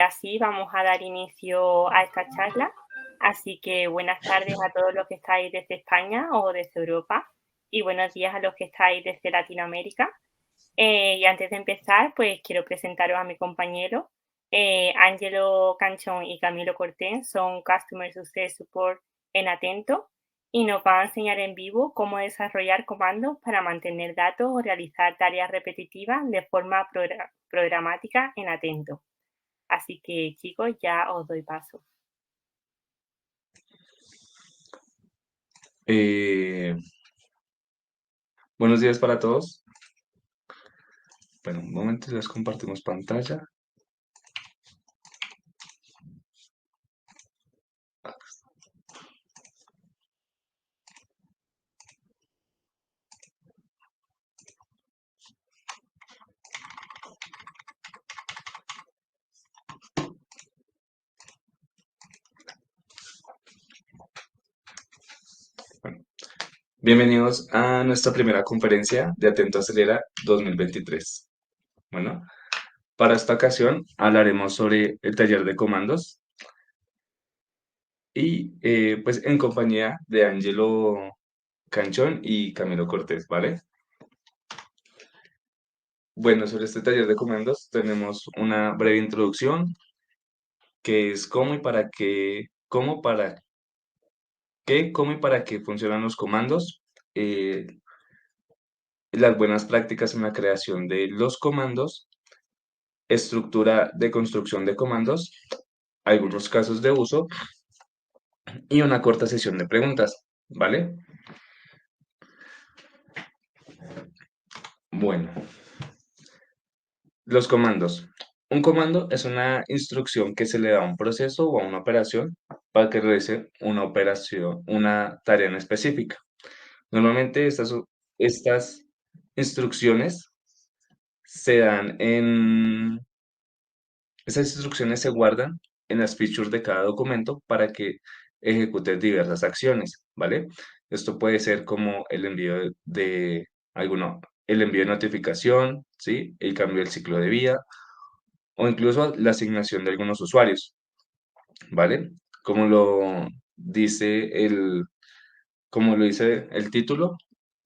Así vamos a dar inicio a esta charla. Así que buenas tardes a todos los que estáis desde España o desde Europa y buenos días a los que estáis desde Latinoamérica. Y antes de empezar, pues quiero presentaros a mi compañero. Ángelo Canchón y Camilo Cortés son Customer Success Support en Atento y nos van a enseñar en vivo cómo desarrollar comandos para mantener datos o realizar tareas repetitivas de forma programática en Atento. Así que, chicos, ya os doy paso. Eh, Buenos días para todos. Bueno, un momento, les compartimos pantalla. Bueno, bienvenidos a nuestra primera conferencia de Atento Acelera 2023. Bueno, para esta ocasión hablaremos sobre el taller de comandos y pues en compañía de Angelo Canchón y Camilo Cortés, ¿vale? Bueno, sobre este taller de comandos tenemos una breve introducción que es cómo y para qué funcionan los comandos, eh, las buenas prácticas en la creación de los comandos, estructura de construcción de comandos, algunos casos de uso y una corta sesión de preguntas, ¿vale? Bueno, los comandos. Un comando es una instrucción que se le da a un proceso o a una operación para que realice una operación, una tarea en específica. Normalmente estas instrucciones se dan en Esas instrucciones se guardan en las features de cada documento para que ejecute diversas acciones, ¿vale? Esto puede ser como el envío el envío de notificación, ¿sí? El cambio del ciclo de vida o incluso la asignación de algunos usuarios, ¿vale? Como lo dice como lo dice el título,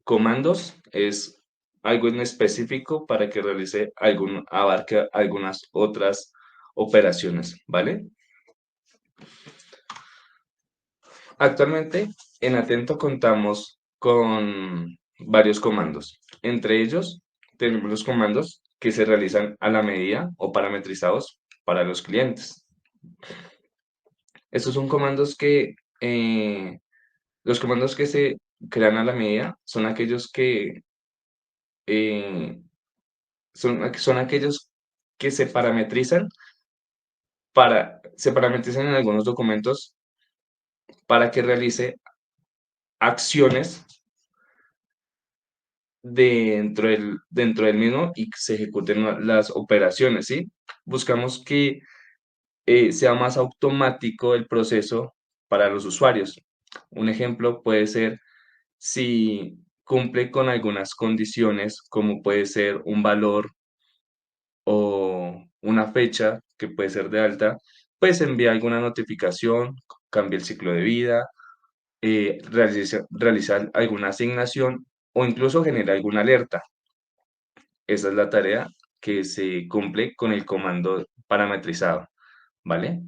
comandos es algo en específico para que abarque algunas otras operaciones, ¿vale? Actualmente en Atento contamos con varios comandos. Entre ellos tenemos los comandos que se realizan a la medida o parametrizados para los clientes. Estos son los comandos que se crean a la medida son aquellos eh, son aquellos que se parametrizan en algunos documentos para que realice acciones dentro del mismo y que se ejecuten las operaciones, ¿sí? Buscamos que sea más automático el proceso para los usuarios. Un ejemplo puede ser si cumple con algunas condiciones, como puede ser un valor o una fecha que puede ser de alta, pues envía alguna notificación, cambia el ciclo de vida, realiza alguna asignación o incluso genera alguna alerta. Esa es la tarea que se cumple con el comando parametrizado, ¿vale?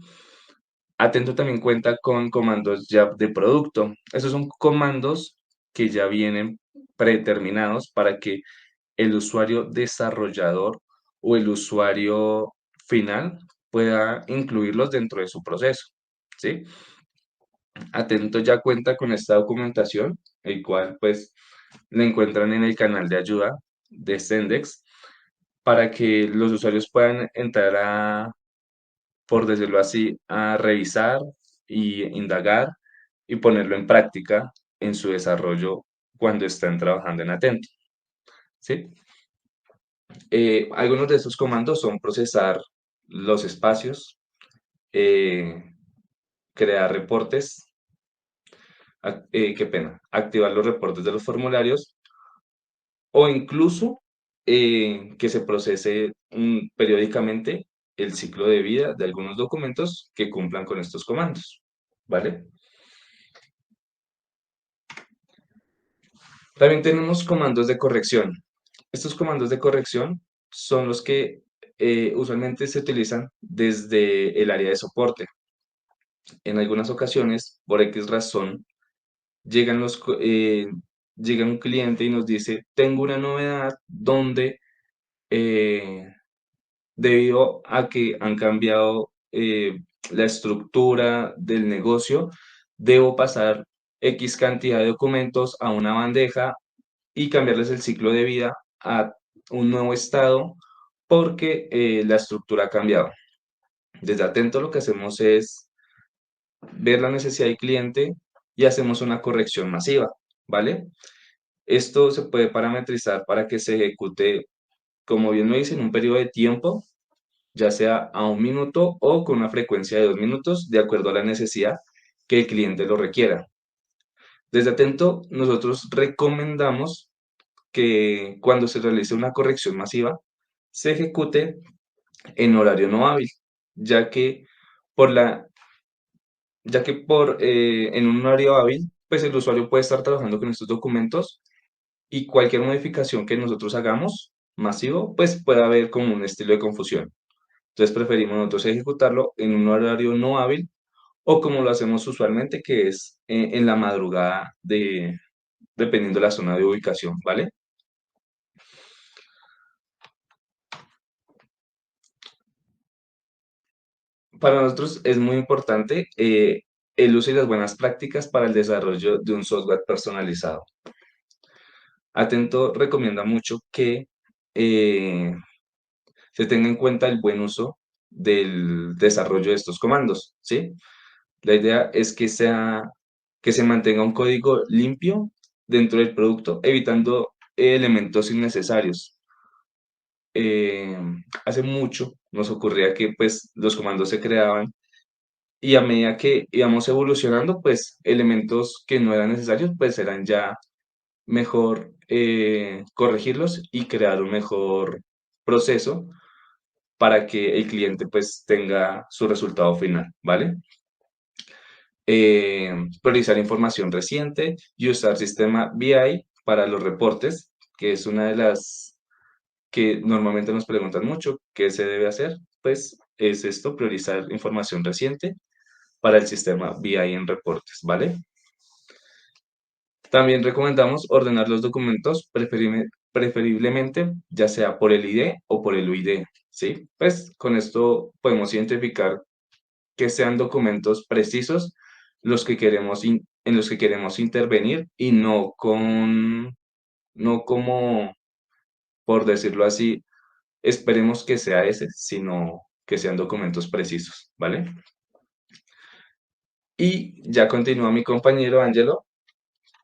Atento también cuenta con comandos ya de producto. Esos son comandos que ya vienen predeterminados para que el usuario desarrollador o el usuario final pueda incluirlos dentro de su proceso, ¿sí? Atento ya cuenta con esta documentación, el cual pues la encuentran en el canal de ayuda de Sendex para que los usuarios puedan entrar por decirlo así, a revisar y indagar y ponerlo en práctica en su desarrollo cuando estén trabajando en Atento, ¿sí? Algunos de estos comandos son procesar los espacios, eh, crear reportes, qué pena, activar los reportes de los formularios o incluso que se procese periódicamente el ciclo de vida de algunos documentos que cumplan con estos comandos, ¿vale? También tenemos comandos de corrección. Estos comandos de corrección son los que usualmente se utilizan desde el área de soporte. En algunas ocasiones, por X razón, llegan llega un cliente y nos dice, tengo una novedad donde eh, debido a que han cambiado la estructura del negocio, debo pasar X cantidad de documentos a una bandeja y cambiarles el ciclo de vida a un nuevo estado porque la estructura ha cambiado. Desde Atento lo que hacemos es ver la necesidad del cliente y hacemos una corrección masiva, ¿vale? Esto se puede parametrizar para que se ejecute, como bien lo dice, en un periodo de tiempo, ya sea a 1 minuto o con una frecuencia de 2 minutos, de acuerdo a la necesidad que el cliente lo requiera. Desde Atento, nosotros recomendamos que cuando se realice una corrección masiva, se ejecute en horario no hábil, ya que por la, ya que en un horario hábil, pues el usuario puede estar trabajando con estos documentos y cualquier modificación que nosotros hagamos masivo, pues puede haber como un estilo de confusión. Entonces preferimos nosotros ejecutarlo en un horario no hábil o como lo hacemos usualmente, que es en la madrugada dependiendo de la zona de ubicación, ¿vale? Para nosotros es muy importante el uso y las buenas prácticas para el desarrollo de un software personalizado. Atento recomienda mucho que eh, se tenga en cuenta el buen uso del desarrollo de estos comandos, ¿sí? La idea es que se mantenga un código limpio dentro del producto, evitando elementos innecesarios. Eh, Hace mucho nos ocurría que pues los comandos se creaban y a medida que íbamos evolucionando, pues elementos que no eran necesarios, pues eran ya mejor corregirlos y crear un mejor proceso para que el cliente pues tenga su resultado final, ¿vale? Priorizar información reciente y usar sistema BI para los reportes, que es una de las que normalmente nos preguntan mucho, ¿qué se debe hacer? Pues es esto, priorizar información reciente para el sistema BI en reportes, ¿vale? También recomendamos ordenar los documentos preferiblemente ya sea por el ID o por el UID, ¿sí? Pues con esto podemos identificar que sean documentos precisos en los que queremos intervenir y no como, por decirlo así, esperemos que sea ese, sino que sean documentos precisos, ¿vale? Y ya continúa mi compañero Ángelo,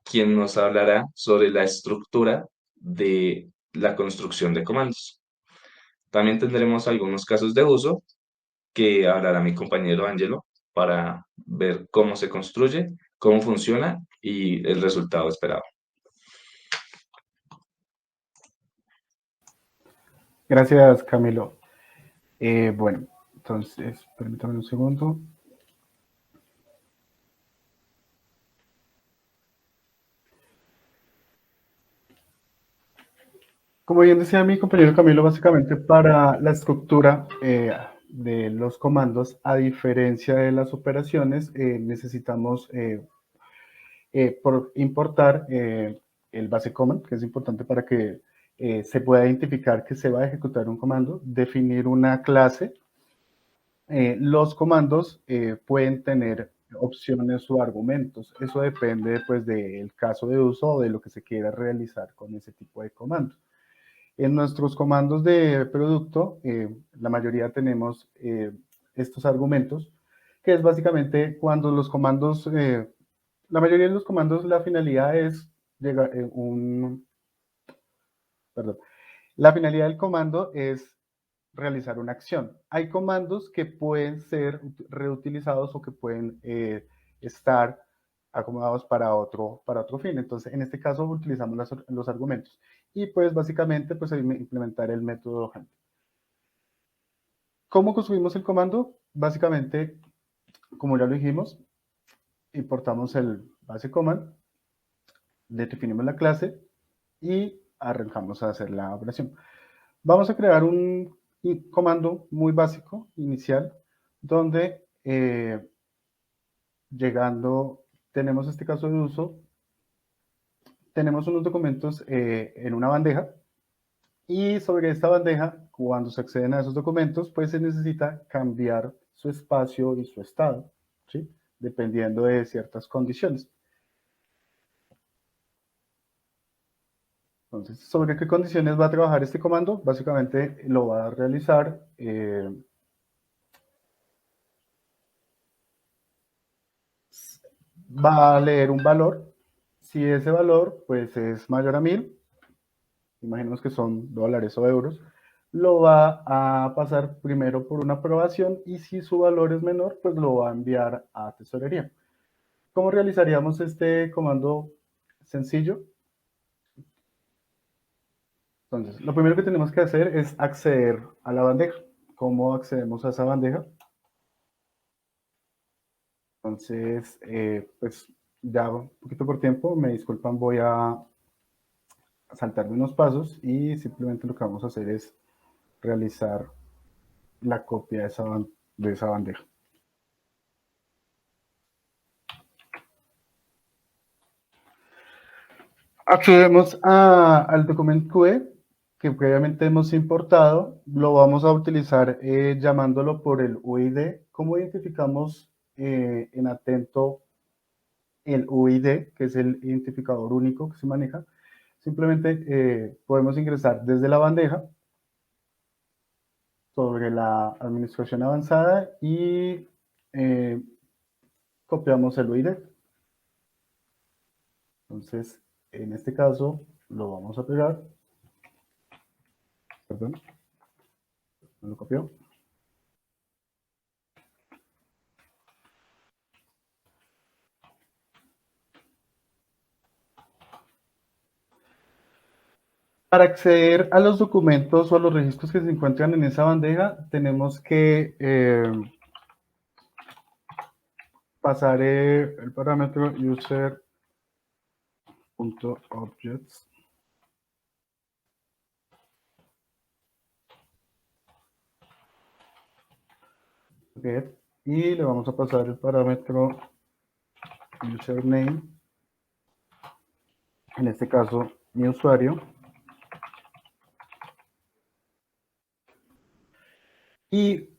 quien nos hablará sobre la estructura de la construcción de comandos. También tendremos algunos casos de uso que hablará mi compañero Ángelo para ver cómo se construye, cómo funciona y el resultado esperado. Gracias, Camilo. Bueno, entonces, permítame un segundo. Como bien decía mi compañero Camilo, básicamente para la estructura de los comandos, a diferencia de las operaciones, necesitamos por importar el base command, que es importante para que se pueda identificar que se va a ejecutar un comando, definir una clase. Los comandos pueden tener opciones o argumentos. Eso depende pues del caso de uso o de lo que se quiera realizar con ese tipo de comando. En nuestros comandos de producto, la mayoría tenemos estos argumentos, que es básicamente cuando los comandos, la mayoría de los comandos, la finalidad es llegar, perdón, la finalidad del comando es realizar una acción. Hay comandos que pueden ser reutilizados o que pueden estar acomodados para otro fin. Entonces, en este caso utilizamos los argumentos. Y pues básicamente pues implementar el método hunting. ¿Cómo construimos el comando? Básicamente, como ya lo dijimos, importamos el base command, le definimos la clase y arrancamos a hacer la operación. Vamos a crear un comando muy básico, inicial, donde llegando, tenemos este caso de uso, tenemos unos documentos en una bandeja y sobre esta bandeja, cuando se acceden a esos documentos, pues se necesita cambiar su espacio y su estado, ¿sí? Dependiendo de ciertas condiciones. Entonces, ¿sobre qué condiciones va a trabajar este comando? Básicamente lo va a realizar va a leer un valor. Si ese valor pues es mayor a 1000, imaginemos que son dólares o euros, lo va a pasar primero por una aprobación y si su valor es menor, pues lo va a enviar a tesorería. ¿Cómo realizaríamos este comando sencillo? Entonces, lo primero que tenemos que hacer es acceder a la bandeja. ¿Cómo accedemos a esa bandeja? Entonces, pues ya un poquito por tiempo, me disculpan, voy a saltarme unos pasos y simplemente lo que vamos a hacer es realizar la copia de esa bandeja. Accedemos al documento QE que previamente hemos importado, lo vamos a utilizar llamándolo por el UID. ¿Cómo identificamos en Atento el UID, que es el identificador único que se maneja? Simplemente podemos ingresar desde la bandeja sobre la administración avanzada y copiamos el UID. Entonces, en este caso, lo vamos a pegar. Perdón, no lo copió. Para acceder a los documentos o a los registros que se encuentran en esa bandeja, tenemos que pasar el parámetro user.objects get y le vamos a pasar el parámetro username, en este caso mi usuario, y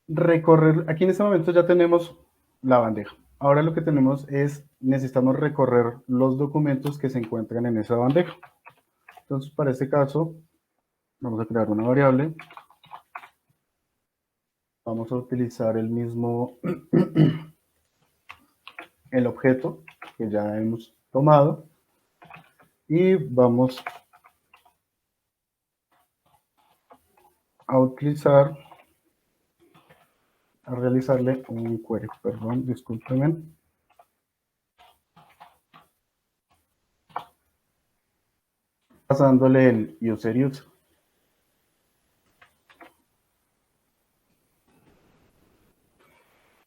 recorrer. Aquí en este momento ya tenemos la bandeja. Ahora lo que tenemos es, necesitamos recorrer los documentos que se encuentran en esa bandeja. Entonces, para este caso, vamos a crear una variable. Vamos a utilizar el mismo, el objeto que ya hemos tomado. Y vamos a utilizar, a realizarle un query. Perdón, discúlpenme. Pasándole el user.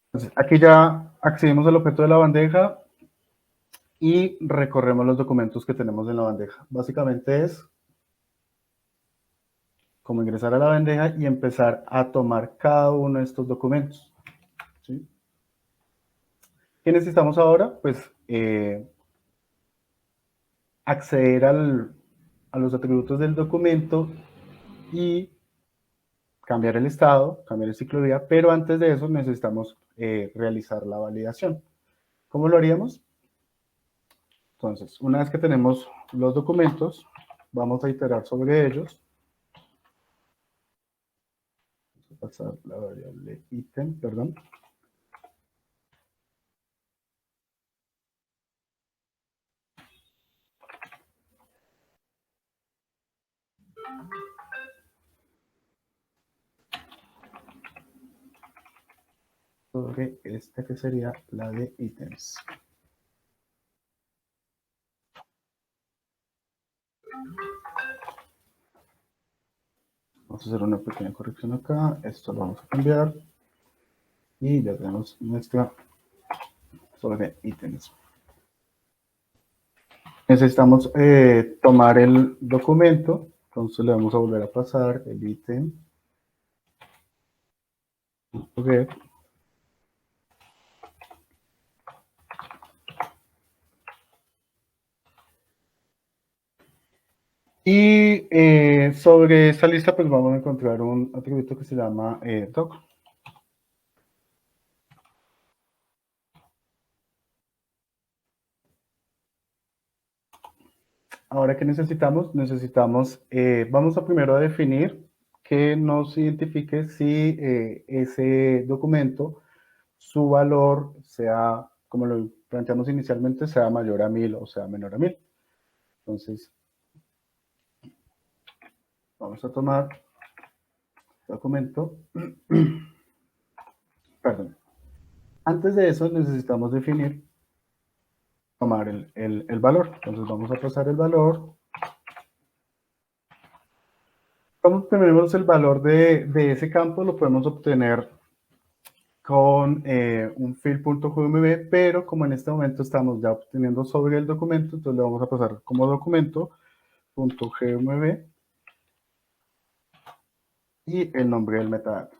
Entonces, aquí ya accedimos al objeto de la bandeja y recorremos los documentos que tenemos en la bandeja. Básicamente es como ingresar a la bandeja y empezar a tomar cada uno de estos documentos, ¿sí? ¿Qué necesitamos ahora? Pues acceder a los atributos del documento y cambiar el estado, cambiar el ciclo de vida, pero antes de eso necesitamos realizar la validación. ¿Cómo lo haríamos? Entonces, una vez que tenemos los documentos, vamos a iterar sobre ellos. Vamos a pasar la variable ítem, perdón. Sobre esta que sería la de ítems. Vamos a hacer una pequeña corrección acá. Esto lo vamos a cambiar. Y ya tenemos nuestra sobre ítems. Necesitamos tomar el documento. Entonces le vamos a volver a pasar el ítem. Okay. Y sobre esta lista, pues vamos a encontrar un atributo que se llama doc. Ahora, ¿qué necesitamos? Vamos a primero a definir que nos identifique si ese documento, su valor sea, como lo planteamos inicialmente, sea mayor a 1000 o sea menor a 1000. Entonces, vamos a tomar documento. Perdón. Antes de eso necesitamos tomar el valor. Entonces vamos a pasar el valor. ¿Cómo obtenemos el valor de ese campo? Lo podemos obtener con un field.gmb, pero como en este momento estamos ya obteniendo sobre el documento, entonces le vamos a pasar como documento.gmb y el nombre del metadato.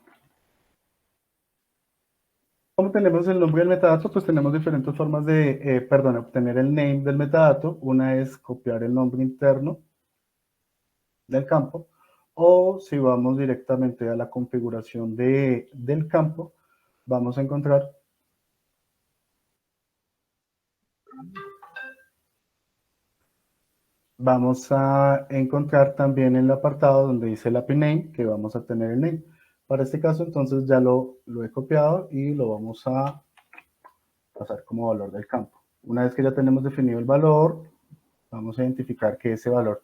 ¿Cómo tenemos el nombre del metadato? Pues tenemos diferentes formas de, obtener el name del metadato. Una es copiar el nombre interno del campo, o si vamos directamente a la configuración del campo, vamos a encontrar también el apartado donde dice el API name, que vamos a tener el name. Para este caso, entonces ya lo he copiado y lo vamos a pasar como valor del campo. Una vez que ya tenemos definido el valor, vamos a identificar que ese valor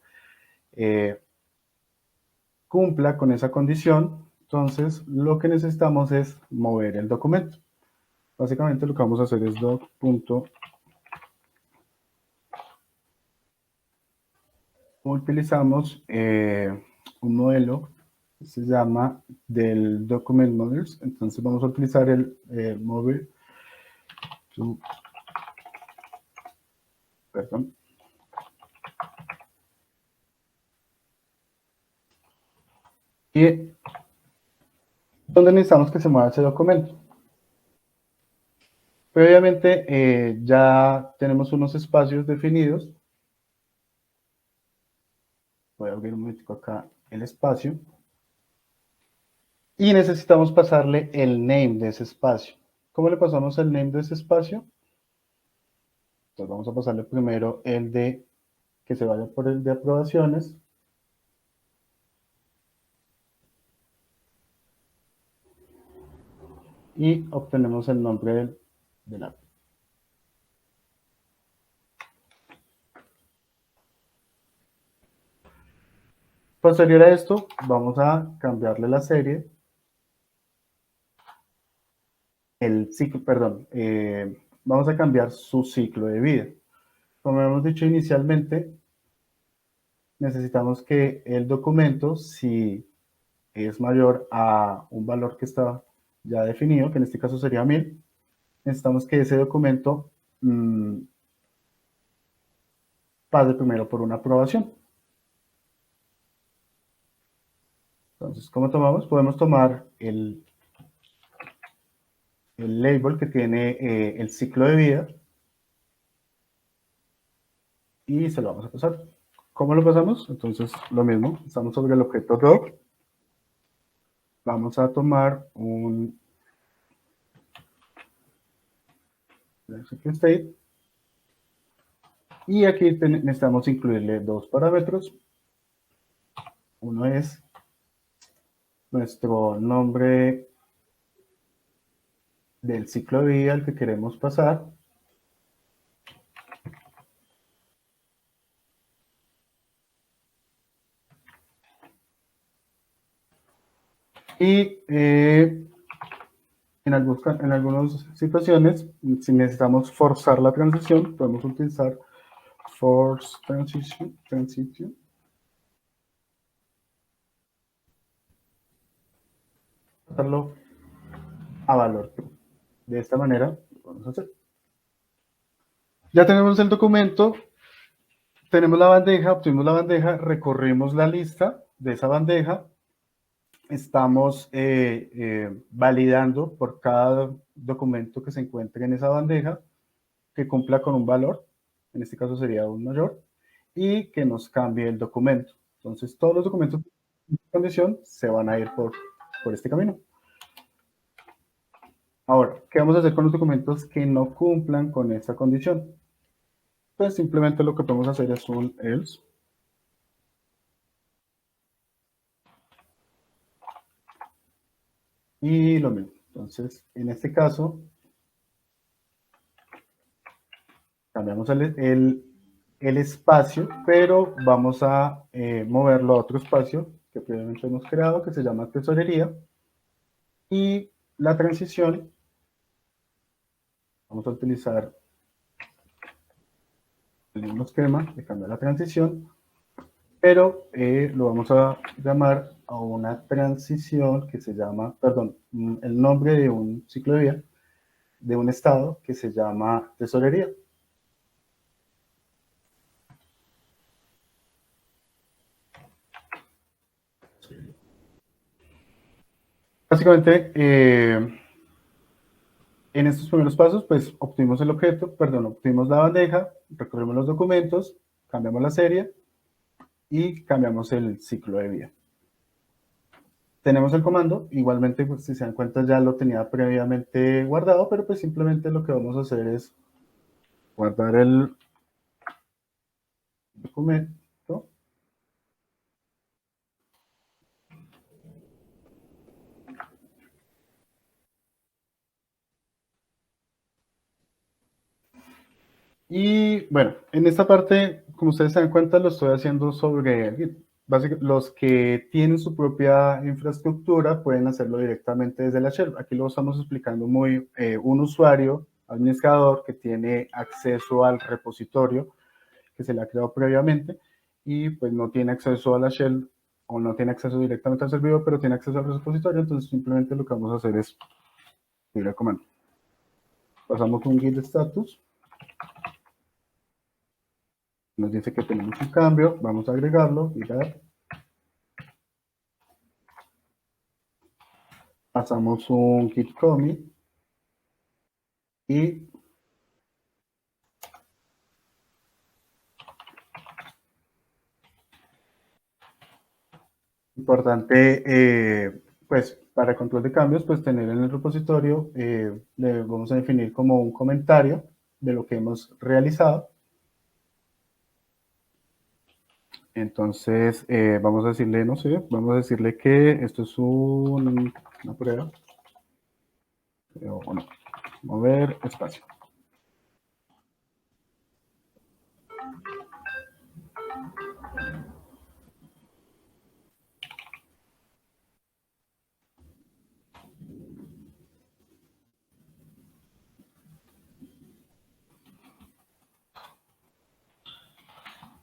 cumpla con esa condición. Entonces, lo que necesitamos es mover el documento. Básicamente lo que vamos a hacer es doc. Utilizamos un modelo que se llama del document models. Entonces vamos a utilizar el model. Perdón. Y donde necesitamos que se mueva ese documento. Previamente ya tenemos unos espacios definidos. Voy a abrir un momento acá el espacio. Y necesitamos pasarle el name de ese espacio. ¿Cómo le pasamos el name de ese espacio? Entonces vamos a pasarle primero el de que se vaya por el de aprobaciones. Y obtenemos el nombre del API. Posterior a esto, vamos a cambiarle la serie. Vamos a cambiar su ciclo de vida. Como hemos dicho inicialmente, necesitamos que el documento, si es mayor a un valor que está ya definido, que en este caso sería 1000, necesitamos que ese documento pase primero por una aprobación. Entonces, ¿cómo tomamos? Podemos tomar el label que tiene el ciclo de vida y se lo vamos a pasar. ¿Cómo lo pasamos? Entonces, lo mismo, estamos sobre el objeto doc. Vamos a tomar un state y aquí necesitamos incluirle dos parámetros. Uno es nuestro nombre del ciclo de vida al que queremos pasar. Y en algunas situaciones, si necesitamos forzar la transición, podemos utilizar force transition. pasarlo a valor. De esta manera lo vamos a hacer. Ya tenemos el documento, tenemos la bandeja, obtuvimos la bandeja, recorrimos la lista de esa bandeja, estamos validando por cada documento que se encuentre en esa bandeja que cumpla con un valor, en este caso sería un mayor, y que nos cambie el documento. Entonces todos los documentos de condición se van a ir por este camino. Ahora, ¿qué vamos a hacer con los documentos que no cumplan con esa condición? Pues simplemente lo que podemos hacer es un else. Y lo mismo. Entonces, en este caso, cambiamos el espacio, pero vamos a moverlo a otro espacio que previamente hemos creado, que se llama tesorería. Y la transición, vamos a utilizar el mismo esquema de cambiar la transición, pero lo vamos a llamar a una transición que se llama, perdón, el nombre de un ciclo de vida, de un estado que se llama tesorería. Básicamente, en estos primeros pasos, pues obtuvimos el objeto, perdón, obtuvimos la bandeja, recorrimos los documentos, cambiamos la serie y cambiamos el ciclo de vida. Tenemos el comando, igualmente, pues, si se dan cuenta ya lo tenía previamente guardado, pero pues simplemente lo que vamos a hacer es guardar el documento. Y bueno, en esta parte, como ustedes se dan cuenta, lo estoy haciendo sobre Git. Básicamente, los que tienen su propia infraestructura pueden hacerlo directamente desde la shell. Aquí lo estamos explicando muy, un usuario, administrador, que tiene acceso al repositorio que se le ha creado previamente y pues no tiene acceso a la shell o no tiene acceso directamente al servidor, pero tiene acceso al repositorio, entonces simplemente lo que vamos a hacer es ir al comando. Pasamos un git status. Nos dice que tenemos un cambio, vamos a agregarlo, mirar. Pasamos un git commit y importante, pues para control de cambios, pues tener en el repositorio, le vamos a definir como un comentario de lo que hemos realizado. Entonces, vamos a decirle, no sé, vamos a decirle que esto es una prueba. O no, mover espacio.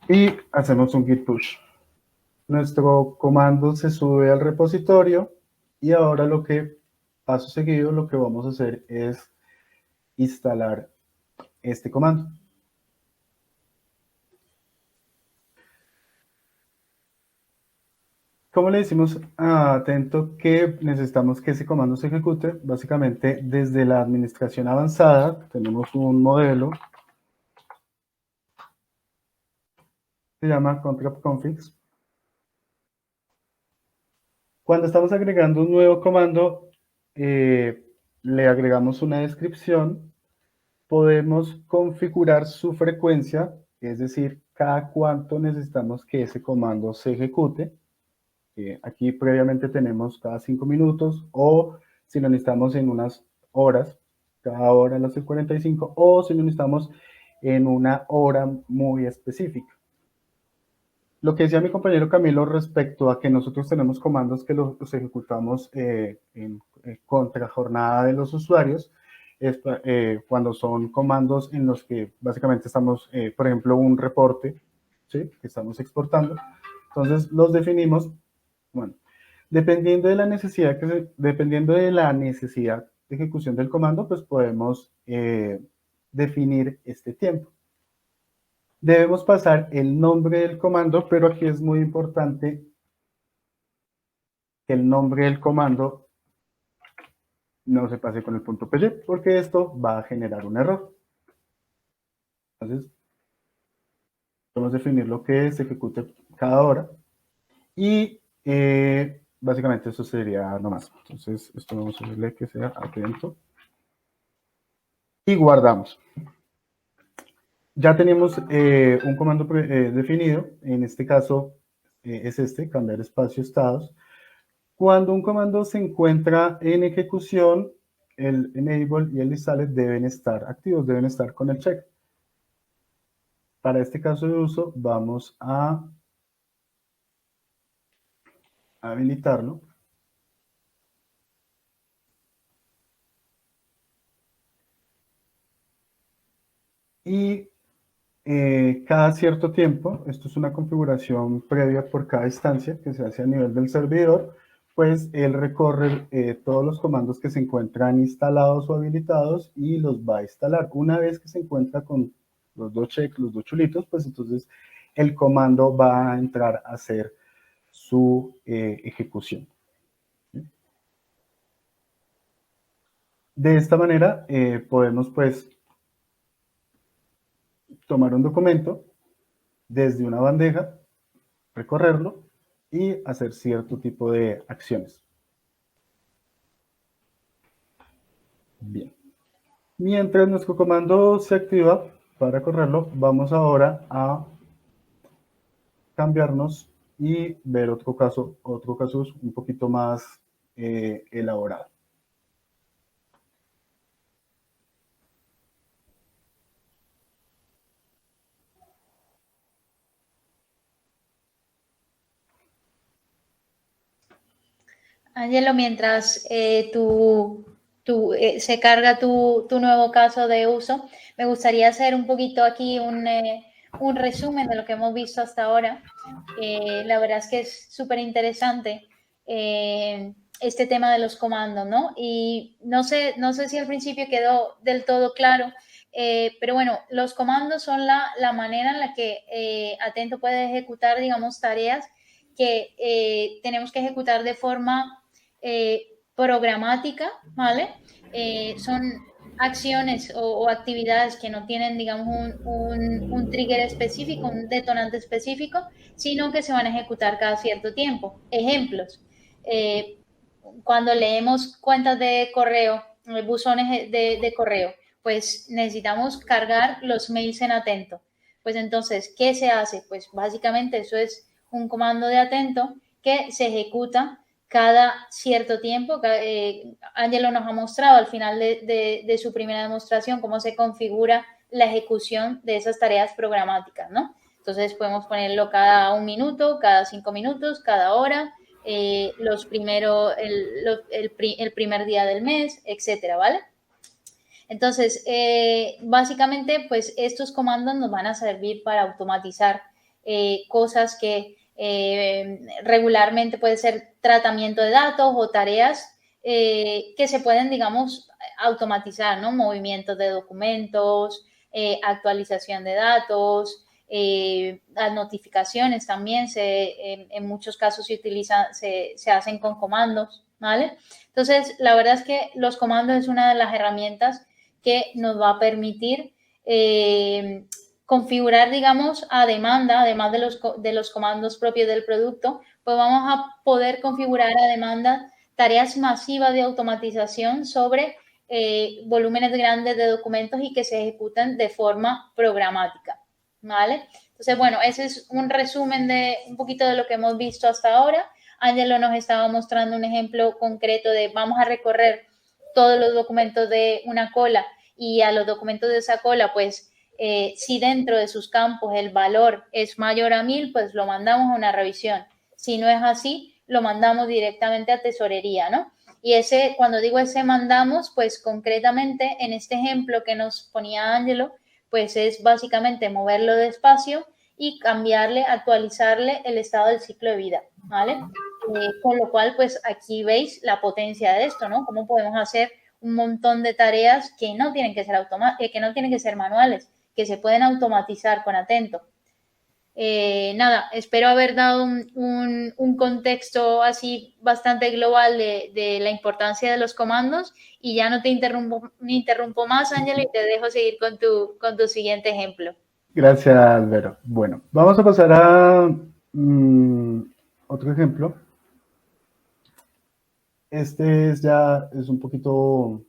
Y hacemos un git push. Nuestro comando se sube al repositorio y ahora paso seguido, lo que vamos a hacer es instalar este comando. ¿Cómo le decimos a Atento que necesitamos que ese comando se ejecute? Básicamente, desde la administración avanzada, tenemos un modelo, se llama contract configs. Cuando estamos agregando un nuevo comando, le agregamos una descripción, podemos configurar su frecuencia, es decir, cada cuánto necesitamos que ese comando se ejecute. Aquí previamente tenemos cada 5 minutos, o si lo necesitamos en unas horas, cada hora a las 45, o si lo necesitamos en una hora muy específica. Lo que decía mi compañero Camilo respecto a que nosotros tenemos comandos que los ejecutamos en contrajornada de los usuarios, es cuando son comandos en los que básicamente estamos, por ejemplo, un reporte, ¿sí?, que estamos exportando. Entonces los definimos, bueno, Dependiendo de la necesidad de ejecución del comando, pues podemos definir este tiempo. Debemos pasar el nombre del comando, pero aquí es muy importante que el nombre del comando no se pase con el punto .py, porque esto va a generar un error. Entonces, podemos definir lo que se ejecute cada hora y básicamente eso sería nomás. Entonces, esto vamos a decirle que sea atento y guardamos. Ya tenemos un comando definido, en este caso es este, cambiar espacio estados. Cuando un comando se encuentra en ejecución, el enable y el installer deben estar activos, deben estar con el check. Para este caso de uso, vamos a habilitarlo. Y cada cierto tiempo, esto es una configuración previa por cada instancia que se hace a nivel del servidor, pues él recorre todos los comandos que se encuentran instalados o habilitados y los va a instalar. Una vez que se encuentra con los dos checks, los dos chulitos, pues entonces el comando va a entrar a hacer su ejecución. De esta manera podemos pues tomar un documento desde una bandeja, recorrerlo y hacer cierto tipo de acciones. Bien. Mientras nuestro comando se activa para correrlo, vamos ahora a cambiarnos y ver otro caso un poquito más elaborado. Ángelo, mientras se carga tu nuevo caso de uso, me gustaría hacer un poquito aquí un resumen de lo que hemos visto hasta ahora. La verdad es que es súper interesante este tema de los comandos, ¿no? Y no sé si al principio quedó del todo claro, pero bueno, los comandos son la manera en la que Atento puede ejecutar, digamos, tareas que tenemos que ejecutar de forma programática, ¿vale? Son acciones o actividades que no tienen, digamos, un trigger específico, un detonante específico, sino que se van a ejecutar cada cierto tiempo. Ejemplos, cuando leemos cuentas de correo, buzones de correo, pues necesitamos cargar los mails en Atento. Pues entonces, ¿qué se hace? Pues básicamente eso es un comando de Atento que se ejecuta cada cierto tiempo. Ángelo nos ha mostrado al final de su primera demostración cómo se configura la ejecución de esas tareas programáticas, ¿no? Entonces podemos ponerlo cada 1 minuto, cada 5 minutos, cada hora, el primer día del mes, etcétera, ¿vale? Entonces, básicamente, pues estos comandos nos van a servir para automatizar cosas que regularmente puede ser tratamiento de datos o tareas que se pueden, digamos, automatizar, ¿no? Movimientos de documentos, actualización de datos, las notificaciones también en muchos casos se hacen con comandos, ¿vale? Entonces, la verdad es que los comandos es una de las herramientas que nos va a permitir configurar, digamos, a demanda, además de los comandos propios del producto, pues vamos a poder configurar a demanda tareas masivas de automatización sobre volúmenes grandes de documentos y que se ejecuten de forma programática, ¿vale? Entonces, bueno, ese es un resumen de un poquito de lo que hemos visto hasta ahora. Ángelo nos estaba mostrando un ejemplo concreto de vamos a recorrer todos los documentos de una cola y a los documentos de esa cola, pues si dentro de sus campos el valor es mayor a 1000, pues lo mandamos a una revisión. Si no es así, lo mandamos directamente a tesorería, ¿no? Y cuando digo ese mandamos, pues concretamente en este ejemplo que nos ponía Ángelo, pues es básicamente moverlo despacio y cambiarle, actualizarle el estado del ciclo de vida, ¿vale? Con lo cual, pues aquí veis la potencia de esto, ¿no? Cómo podemos hacer un montón de tareas que no tienen que ser, que no tienen que ser manuales, que se pueden automatizar con Atento. Nada, espero haber dado un contexto así bastante global de la importancia de los comandos y ya no te interrumpo más, Ángel, y te dejo seguir con tu siguiente ejemplo. Gracias, Vero. Bueno, vamos a pasar a otro ejemplo. Este es un poquito,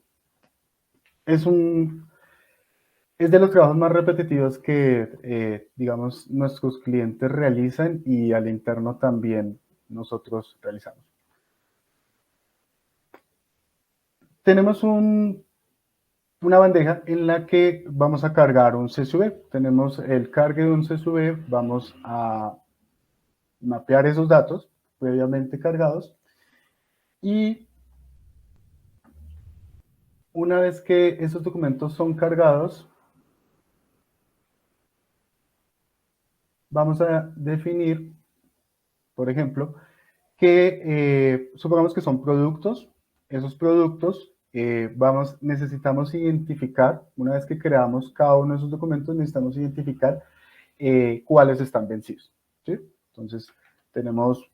es de los trabajos más repetitivos que, digamos, nuestros clientes realizan y al interno también nosotros realizamos. Tenemos una bandeja en la que vamos a cargar un CSV. Tenemos el cargue de un CSV, vamos a mapear esos datos previamente cargados y una vez que esos documentos son cargados, vamos a definir, por ejemplo, que supongamos que son productos. Esos productos necesitamos identificar, una vez que creamos cada uno de esos documentos, necesitamos identificar cuáles están vencidos, ¿sí? Entonces, tenemos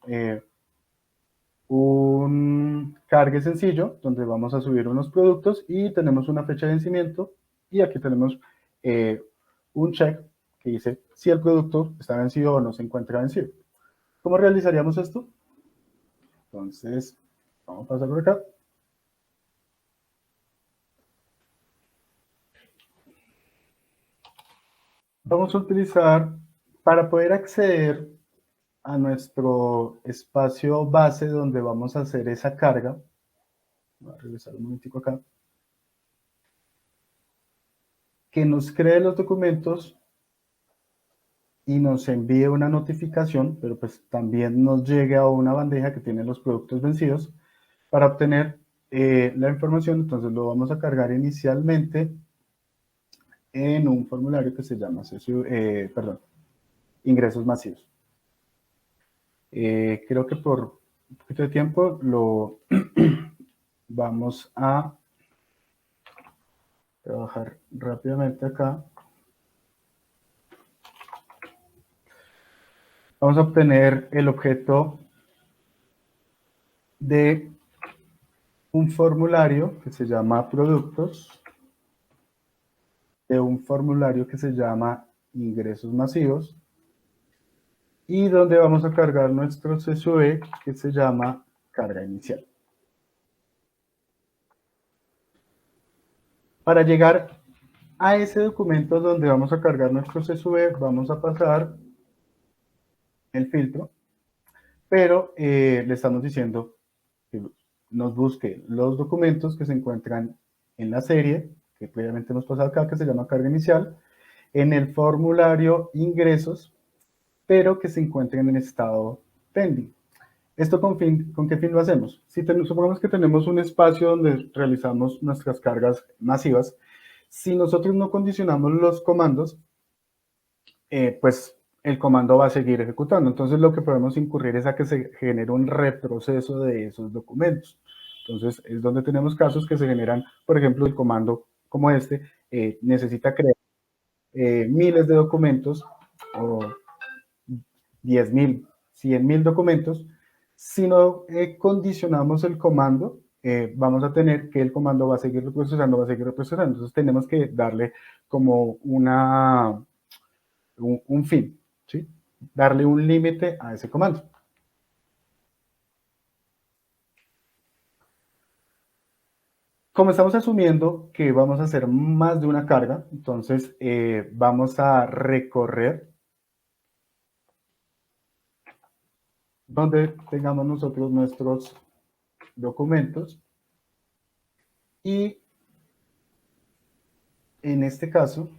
un cargue sencillo donde vamos a subir unos productos y tenemos una fecha de vencimiento y aquí tenemos un check que dice si el producto está vencido o no se encuentra vencido. ¿Cómo realizaríamos esto? Entonces, vamos a pasar por acá. Vamos a utilizar, para poder acceder a nuestro espacio base donde vamos a hacer esa carga, voy a regresar un momentico acá, que nos cree los documentos y nos envíe una notificación, pero pues también nos llegue a una bandeja que tiene los productos vencidos para obtener la información. Entonces lo vamos a cargar inicialmente en un formulario que se llama ingresos masivos. Creo que por un poquito de tiempo lo vamos a trabajar rápidamente acá. Vamos a obtener el objeto de un formulario que se llama productos, de un formulario que se llama ingresos masivos y donde vamos a cargar nuestro CSV que se llama carga inicial. Para llegar a ese documento donde vamos a cargar nuestro CSV, vamos a pasar el filtro, pero le estamos diciendo que nos busque los documentos que se encuentran en la serie, que previamente hemos pasado acá, que se llama carga inicial, en el formulario ingresos, pero que se encuentren en estado pending. ¿Esto con qué fin lo hacemos? Si supongamos que tenemos un espacio donde realizamos nuestras cargas masivas, si nosotros no condicionamos los comandos, pues el comando va a seguir ejecutando. Entonces lo que podemos incurrir es a que se genere un reproceso de esos documentos. Entonces es donde tenemos casos que se generan, por ejemplo, el comando como este necesita crear miles de documentos o 10.000, 100.000 documentos. Si no condicionamos el comando, vamos a tener que el comando va a seguir reprocesando, Entonces tenemos que darle como un fin, ¿sí? Darle un límite a ese comando. Como estamos asumiendo que vamos a hacer más de una carga, entonces vamos a recorrer donde tengamos nosotros nuestros documentos y en este caso,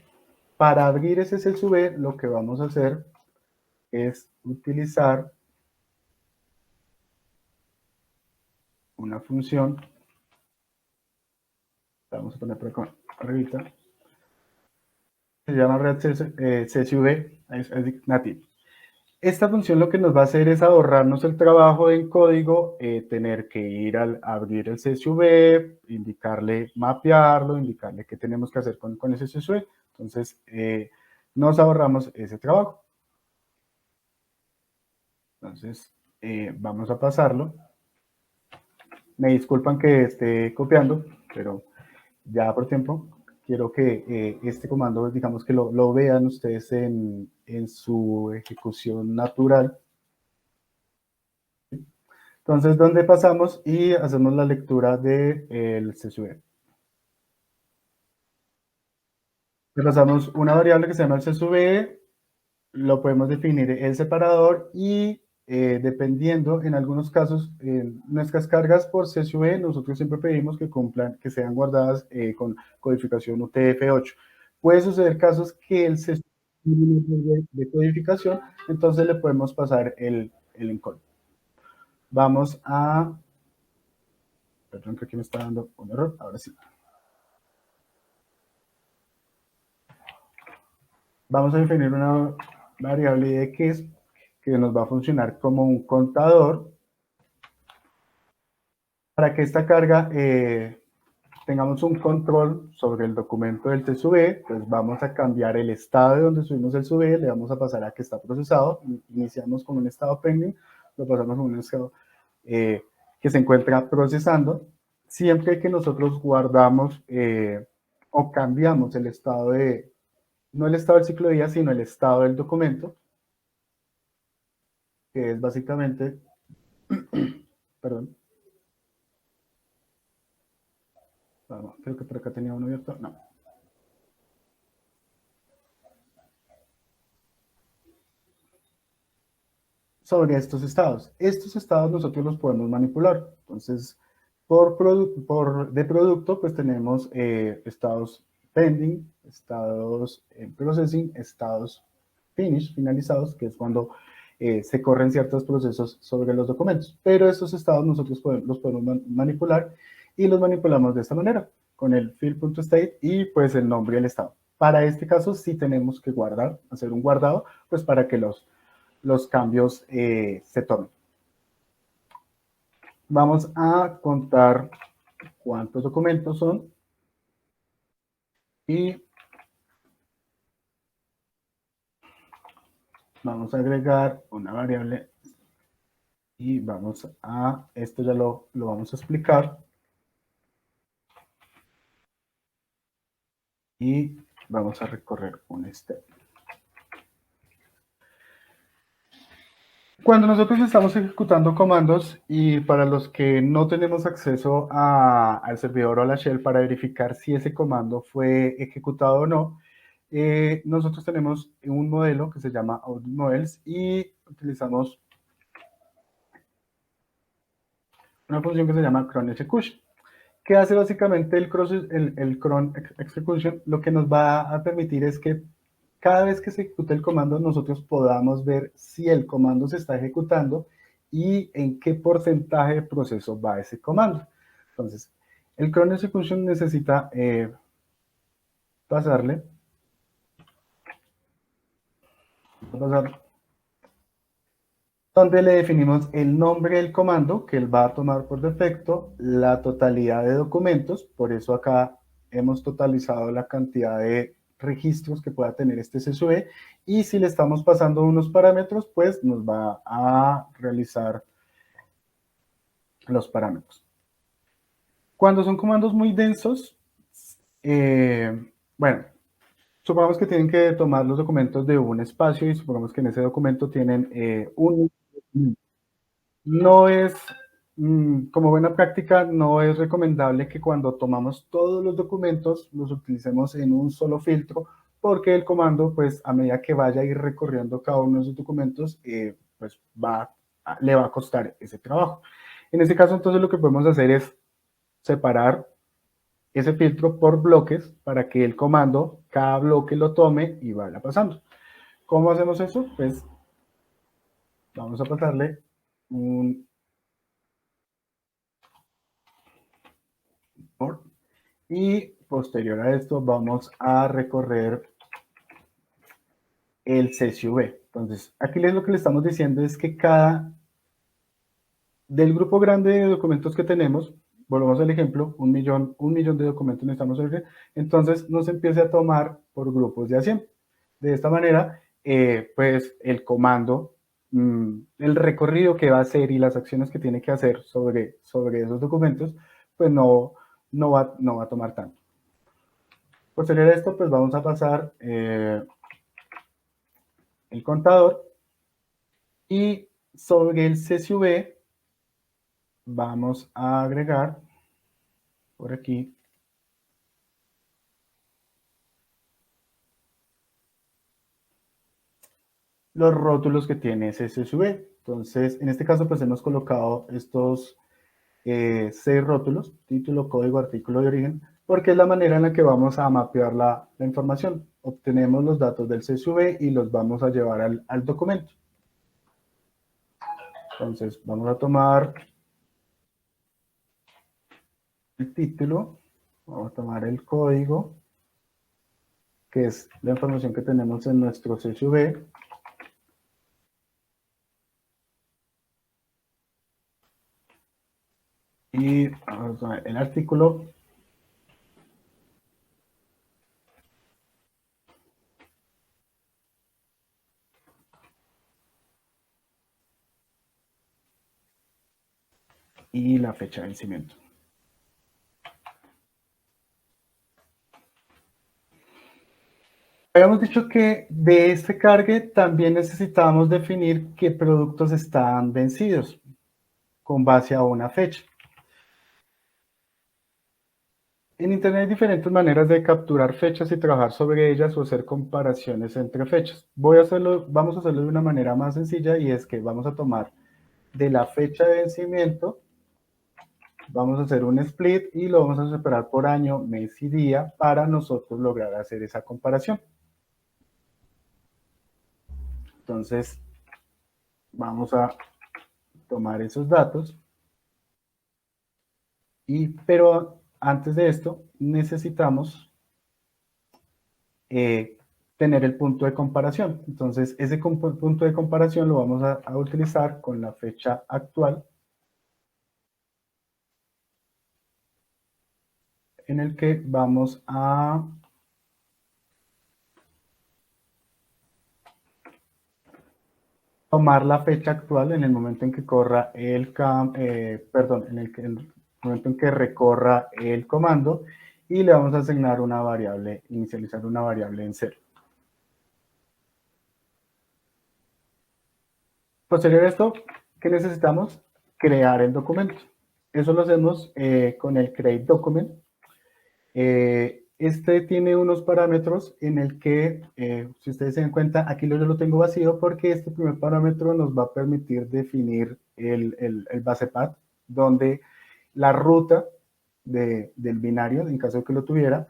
para abrir ese CSV, lo que vamos a hacer es utilizar una función, vamos a poner por acá arriba, se llama red CSV, es nativo. Esta función lo que nos va a hacer es ahorrarnos el trabajo en código, tener que ir a abrir el CSV, indicarle, mapearlo, indicarle qué tenemos que hacer con ese CSV. Entonces, nos ahorramos ese trabajo. Entonces, vamos a pasarlo. Me disculpan que esté copiando, pero ya por tiempo quiero que este comando, digamos que lo vean ustedes en su ejecución natural. Entonces, ¿dónde pasamos y hacemos la lectura del CSV? Le pasamos una variable que se llama el CSV, lo podemos definir el separador y dependiendo, en algunos casos, nuestras cargas por CSV, nosotros siempre pedimos que cumplan, que sean guardadas con codificación UTF-8. Puede suceder casos que el CSV de codificación, entonces le podemos pasar el encode. Vamos a... Perdón, que aquí me está dando un error. Ahora sí. Vamos a definir una variable de X que nos va a funcionar como un contador para que esta carga tengamos un control sobre el documento del CSV. Pues vamos a cambiar el estado de donde subimos el CSV, le vamos a pasar a que está procesado. Iniciamos con un estado pending, lo pasamos a un estado que se encuentra procesando. Siempre que nosotros guardamos o cambiamos el estado de, no el estado del ciclo de vida, sino el estado del documento, que es básicamente, perdón, vamos, creo que por acá tenía uno abierto, no. Sobre estos estados. Estos estados nosotros los podemos manipular. Entonces, de producto, pues tenemos estados pending, estados en processing, estados finish, finalizados, que es cuando se corren ciertos procesos sobre los documentos. Pero estos estados nosotros los podemos manipular y los manipulamos de esta manera, con el field.state y pues el nombre y el estado. Para este caso sí tenemos que guardar, hacer un guardado, pues para que los cambios se tomen. Vamos a contar cuántos documentos son y vamos a agregar una variable y vamos a, esto ya lo vamos a explicar y vamos a recorrer un step. Cuando nosotros estamos ejecutando comandos y para los que no tenemos acceso al servidor o a la shell para verificar si ese comando fue ejecutado o no, nosotros tenemos un modelo que se llama Audit Models y utilizamos una función que se llama cron execution, que hace básicamente el cron execution. Lo que nos va a permitir es que cada vez que se ejecute el comando, nosotros podamos ver si el comando se está ejecutando y en qué porcentaje de proceso va ese comando. Entonces, el cron execution necesita pasar donde le definimos el nombre del comando que él va a tomar por defecto, la totalidad de documentos, por eso acá hemos totalizado la cantidad de registros que pueda tener este CSV, y si le estamos pasando unos parámetros, pues nos va a realizar los parámetros. Cuando son comandos muy densos, bueno, supongamos que tienen que tomar los documentos de un espacio y supongamos que en ese documento tienen no es, como buena práctica, no es recomendable que cuando tomamos todos los documentos los utilicemos en un solo filtro, porque el comando, pues, a medida que vaya a ir recorriendo cada uno de esos documentos, pues, le va a costar ese trabajo. En este caso, entonces, lo que podemos hacer es separar ese filtro por bloques para que el comando, cada bloque lo tome y vaya pasando. ¿Cómo hacemos eso? Pues, vamos a pasarle un import y posterior a esto vamos a recorrer el CSV. Entonces, aquí lo que le estamos diciendo es que del grupo grande de documentos que tenemos, volvamos al ejemplo, un millón de documentos necesitamos abrir, entonces nos empiece a tomar por grupos de a 100. De esta manera, pues el comando, el recorrido que va a hacer y las acciones que tiene que hacer sobre esos documentos, pues no va a tomar tanto. Posterior a esto, pues vamos a pasar el contador y sobre el CSV vamos a agregar por aquí los rótulos que tiene ese CSV. Entonces, en este caso, pues hemos colocado estos 6 rótulos, título, código, artículo de origen, porque es la manera en la que vamos a mapear la información. Obtenemos los datos del CSV y los vamos a llevar al documento. Entonces, vamos a tomar el título, vamos a tomar el código, que es la información que tenemos en nuestro CSV. Y vamos a ver el artículo. Y la fecha de vencimiento. Habíamos dicho que de este cargue también necesitábamos definir qué productos están vencidos con base a una fecha. En Internet hay diferentes maneras de capturar fechas y trabajar sobre ellas o hacer comparaciones entre fechas. Vamos a hacerlo de una manera más sencilla y es que vamos a tomar de la fecha de vencimiento, vamos a hacer un split y lo vamos a separar por año, mes y día para nosotros lograr hacer esa comparación. Entonces, vamos a tomar esos datos. Pero antes de esto, necesitamos tener el punto de comparación. Entonces, ese punto de comparación lo vamos a utilizar con la fecha actual, en el que vamos a tomar la fecha actual en el momento en que corra en el momento en que recorra el comando y le vamos a asignar una variable, inicializar una variable en 0. Posterior a esto, ¿qué necesitamos? Crear el documento. Eso lo hacemos con el create document. Este tiene unos parámetros en el que, si ustedes se dan cuenta, aquí yo lo tengo vacío porque este primer parámetro nos va a permitir definir el base path, donde la ruta del binario, en caso de que lo tuviera.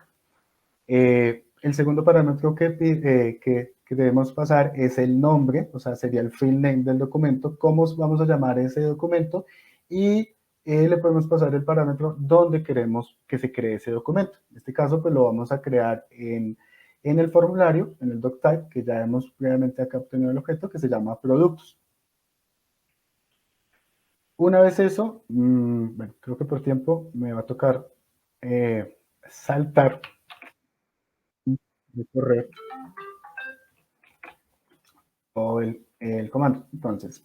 El segundo parámetro que debemos pasar es el nombre, o sea, sería el field name del documento, cómo vamos a llamar ese documento y le podemos pasar el parámetro donde queremos que se cree ese documento. En este caso, pues lo vamos a crear en el formulario, en el doctype, que ya hemos previamente acá obtenido el objeto, que se llama productos. Una vez eso, bueno, creo que por tiempo me va a tocar saltar de correr o el comando. Entonces,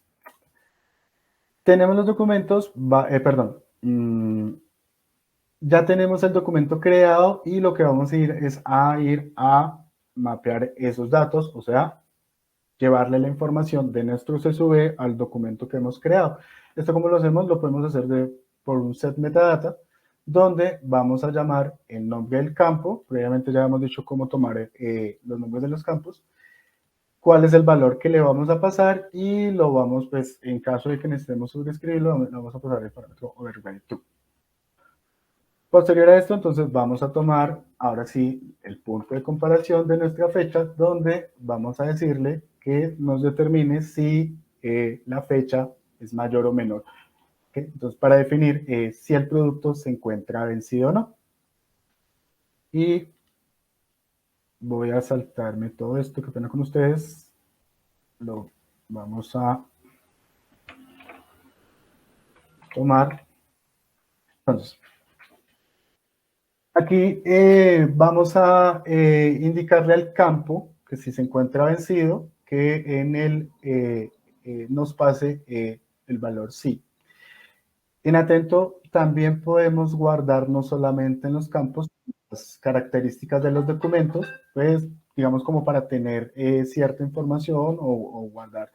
tenemos los documentos, ya tenemos el documento creado y lo que vamos a ir es a mapear esos datos, o sea, llevarle la información de nuestro CSV al documento que hemos creado. ¿Esto cómo lo hacemos? Lo podemos hacer por un set metadata, donde vamos a llamar el nombre del campo. Previamente ya hemos dicho cómo tomar los nombres de los campos, cuál es el valor que le vamos a pasar y lo vamos, pues, en caso de que necesitemos sobreescribirlo, vamos a pasar el parámetro override2. Posterior a esto, entonces vamos a tomar, ahora sí, el punto de comparación de nuestra fecha, donde vamos a decirle que nos determine si la fecha es mayor o menor. ¿Okay? Entonces, para definir si el producto se encuentra vencido o no. Y voy a saltarme todo esto, que pena con ustedes. lo vamos a tomar. Entonces, aquí vamos a indicarle al campo que si se encuentra vencido, que en el nos pase el valor sí. En Atento también podemos guardar no solamente en los campos las características de los documentos, pues digamos como para tener cierta información o guardar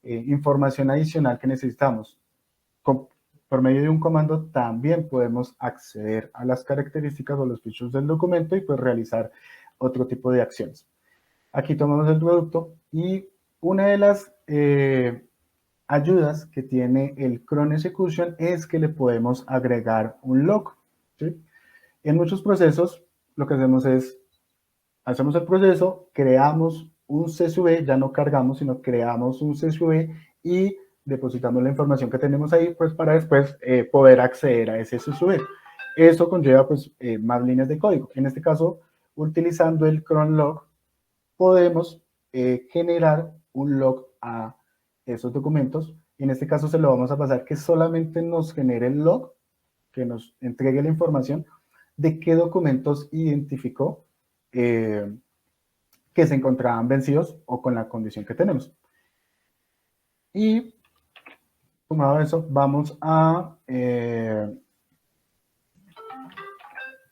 información adicional que necesitamos. Por medio de un comando también podemos acceder a las características o los fichos del documento y pues realizar otro tipo de acciones. Aquí tomamos el producto y una de las ayudas que tiene el cron execution es que le podemos agregar un log, ¿sí? En muchos procesos lo que hacemos es, hacemos el proceso, creamos un CSV, ya no cargamos, sino creamos un CSV y depositamos la información que tenemos ahí, pues para después poder acceder a ese CSV. Eso conlleva pues más líneas de código. En este caso, utilizando el cron log, podemos generar un log a esos documentos. En este caso se lo vamos a pasar que solamente nos genere el log, que nos entregue la información de qué documentos identificó que se encontraban vencidos o con la condición que tenemos. Y sumado a eso, vamos a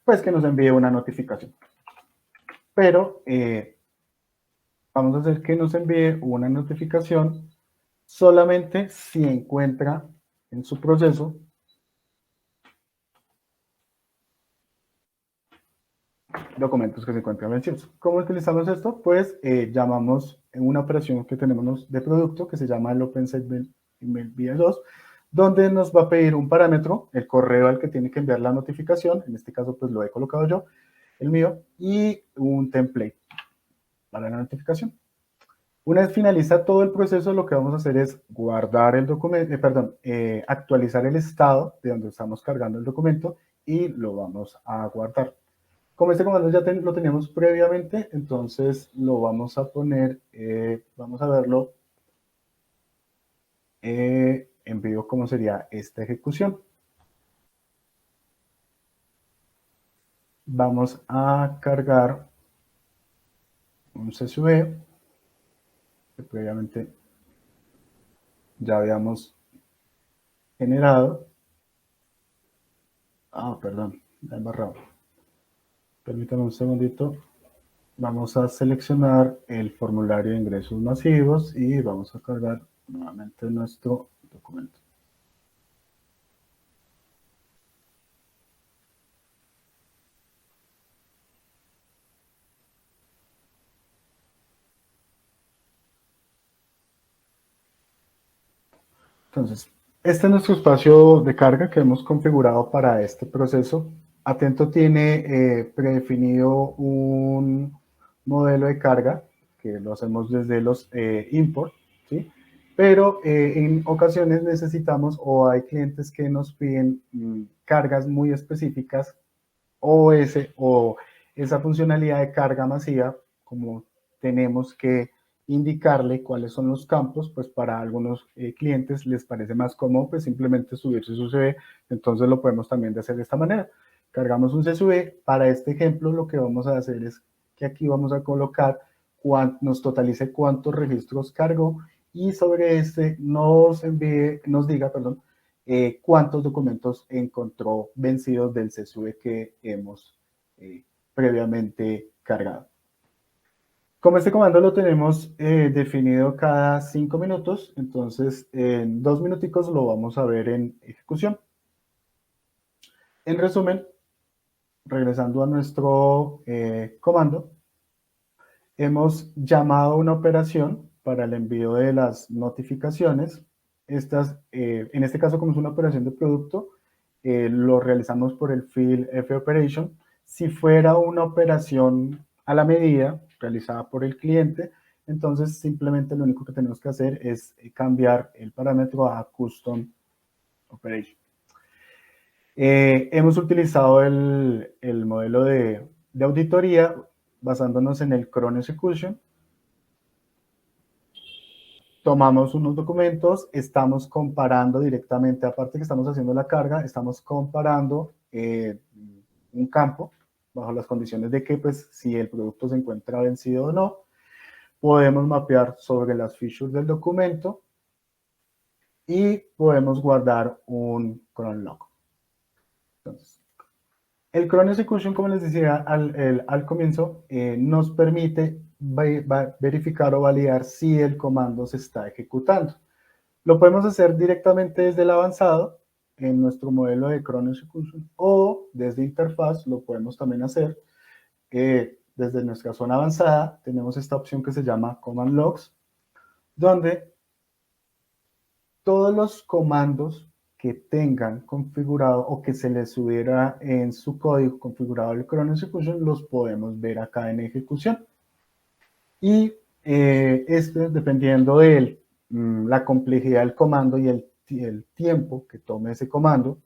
pues que nos envíe una notificación. Pero vamos a hacer que nos envíe una notificación solamente si encuentra en su proceso documentos que se encuentran vencidos. ¿Cómo utilizamos esto? Pues llamamos en una operación que tenemos de producto que se llama el OpenSendMail vía 2, donde nos va a pedir un parámetro, el correo al que tiene que enviar la notificación, en este caso pues lo he colocado yo, el mío, y un template para la notificación. Una vez finaliza todo el proceso, lo que vamos a hacer es guardar el documento, actualizar el estado de donde estamos cargando el documento y lo vamos a guardar. Como este comando ya lo teníamos previamente, entonces lo vamos a poner, vamos a verlo en vivo cómo sería esta ejecución. Vamos a cargar un CSV que previamente ya habíamos generado. Perdón, la he embarrado. Permítanme un segundito. Vamos a seleccionar el formulario de ingresos masivos y vamos a cargar nuevamente nuestro documento. Entonces, este es nuestro espacio de carga que hemos configurado para este proceso. Atento tiene predefinido un modelo de carga que lo hacemos desde los import, ¿sí? Pero en ocasiones necesitamos o hay clientes que nos piden cargas muy específicas o esa funcionalidad de carga masiva, como tenemos que indicarle cuáles son los campos, pues para algunos clientes les parece más cómodo pues simplemente subirse su CV, entonces lo podemos también hacer de esta manera. Cargamos un CSV, para este ejemplo lo que vamos a hacer es que aquí vamos a colocar nos totalice cuántos registros cargó y sobre este nos diga, cuántos documentos encontró vencidos del CSV que hemos previamente cargado. Como este comando lo tenemos definido cada 5 minutos, entonces en 2 minuticos lo vamos a ver en ejecución. En resumen, regresando a nuestro comando, hemos llamado una operación para el envío de las notificaciones. En este caso, como es una operación de producto, lo realizamos por el field foperation. Si fuera una operación a la medida realizada por el cliente, entonces simplemente lo único que tenemos que hacer es cambiar el parámetro a custom operation. Hemos utilizado el modelo de auditoría basándonos en el cron execution. tomamos unos documentos, estamos comparando directamente, aparte que estamos haciendo la carga, estamos comparando un campo bajo las condiciones de que, pues, si el producto se encuentra vencido o no, podemos mapear sobre las features del documento y podemos guardar un cron log. Entonces, el cron execution, como les decía al comienzo, nos permite verificar o validar si el comando se está ejecutando. Lo podemos hacer directamente desde el avanzado, en nuestro modelo de cron execution, o desde interfaz lo podemos también hacer. Desde nuestra zona avanzada tenemos esta opción que se llama command logs, donde todos los comandos que tengan configurado o que se les hubiera en su código configurado el cron execution los podemos ver acá en ejecución. Y esto es dependiendo de la complejidad del comando y el tiempo que tome ese comando.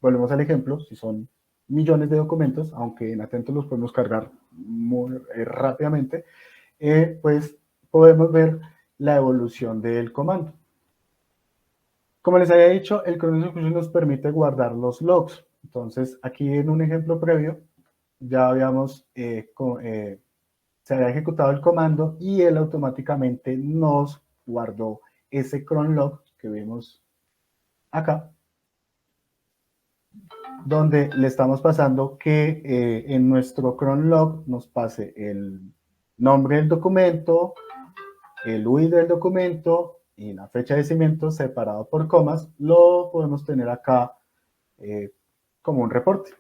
Volvemos al ejemplo, si son millones de documentos, aunque en Atento los podemos cargar muy rápidamente, pues podemos ver la evolución del comando. Como les había dicho, el cron execution nos permite guardar los logs. Entonces, aquí en un ejemplo previo, ya habíamos, se había ejecutado el comando y él automáticamente nos guardó ese cron log que vemos acá, donde le estamos pasando que en nuestro cron log nos pase el nombre del documento, el UID del documento y la fecha de vencimiento separado por comas. Lo podemos tener acá como un reporte,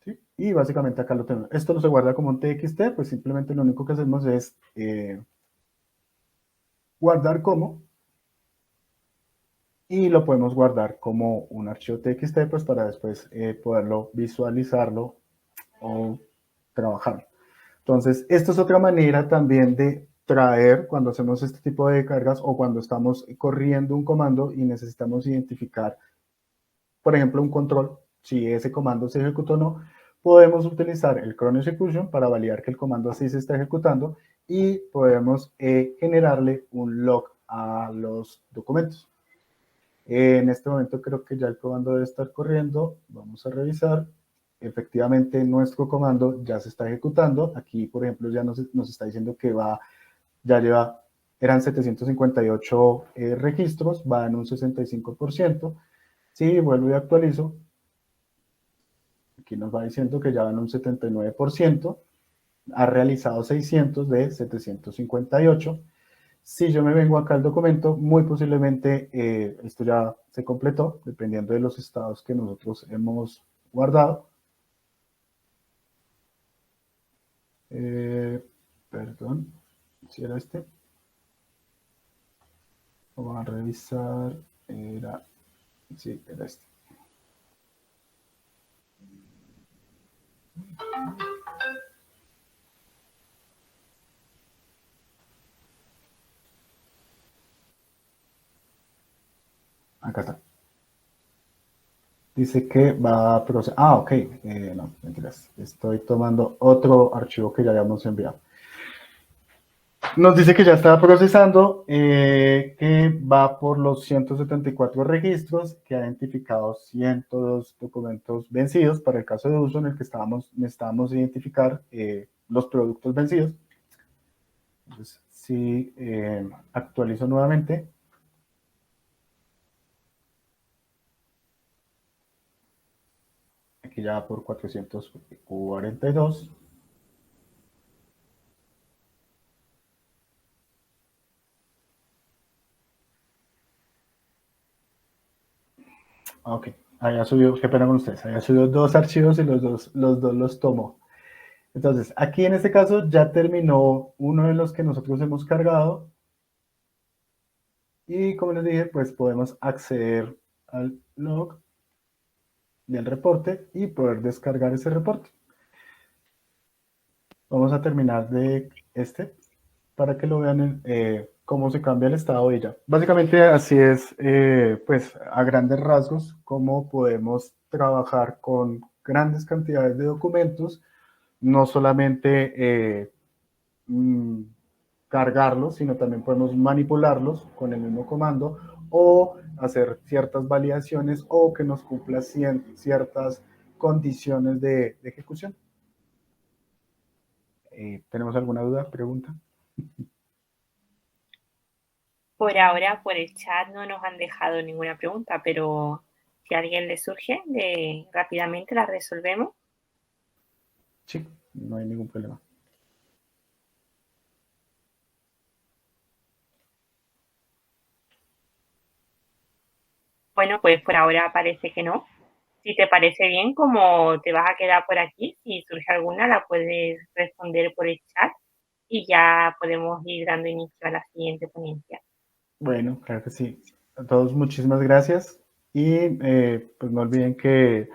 ¿sí? Y básicamente acá lo tenemos. Esto no se guarda como un TXT, pues simplemente lo único que hacemos es guardar como, y lo podemos guardar como un archivo TXT, pues para después poderlo visualizarlo o trabajarlo. Entonces, esto es otra manera también de traer cuando hacemos este tipo de cargas o cuando estamos corriendo un comando y necesitamos identificar, por ejemplo, un control, si ese comando se ejecutó o no, podemos utilizar el cron execution para validar que el comando así se está ejecutando y podemos generarle un log a los documentos. En este momento creo que ya el comando debe estar corriendo. Vamos a revisar. Efectivamente, nuestro comando ya se está ejecutando. Aquí, por ejemplo, ya nos está diciendo que ya lleva, eran 758 registros, va en un 65%. Si vuelvo y actualizo, aquí nos va diciendo que ya va en un 79%. Ha realizado 600 de 758. Si yo me vengo acá al documento, muy posiblemente esto ya se completó, dependiendo de los estados que nosotros hemos guardado. Perdón, si era este. Vamos a revisar. Sí, era este. Acá está. Dice que va a procesar. Ah, ok. No, mentiras. Estoy tomando otro archivo que ya habíamos enviado. Nos dice que ya está procesando, que va por los 174 registros, que ha identificado 102 documentos vencidos para el caso de uso en el que necesitábamos identificar los productos vencidos. Entonces, si actualizo nuevamente. Aquí ya va por 442. Ok, había subido, qué pena con ustedes, había subido 2 archivos y los dos los tomó. Entonces, aquí en este caso ya terminó uno de los que nosotros hemos cargado. Y como les dije, pues podemos acceder al log del reporte y poder descargar ese reporte. Vamos a terminar de para que lo vean cómo se cambia el estado de ella. Básicamente así es, pues a grandes rasgos, cómo podemos trabajar con grandes cantidades de documentos, no solamente cargarlos, sino también podemos manipularlos con el mismo comando o hacer ciertas validaciones o que nos cumpla ciertas condiciones de ejecución. ¿Tenemos alguna duda, pregunta? Por ahora, por el chat no nos han dejado ninguna pregunta, pero si a alguien le surge, rápidamente la resolvemos. Sí, no hay ningún problema. Bueno, pues por ahora parece que no. Si te parece bien, como te vas a quedar por aquí, si surge alguna la puedes responder por el chat y ya podemos ir dando inicio a la siguiente ponencia. Bueno, claro que sí. A todos muchísimas gracias y pues no olviden que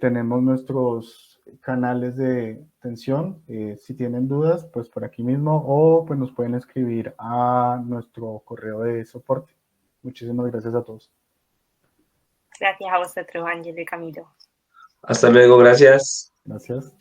tenemos nuestros canales de atención. Si tienen dudas, pues por aquí mismo o pues nos pueden escribir a nuestro correo de soporte. Muchísimas gracias a todos. Gracias a vosotros, Ángel y Camilo. Hasta luego, gracias. Gracias.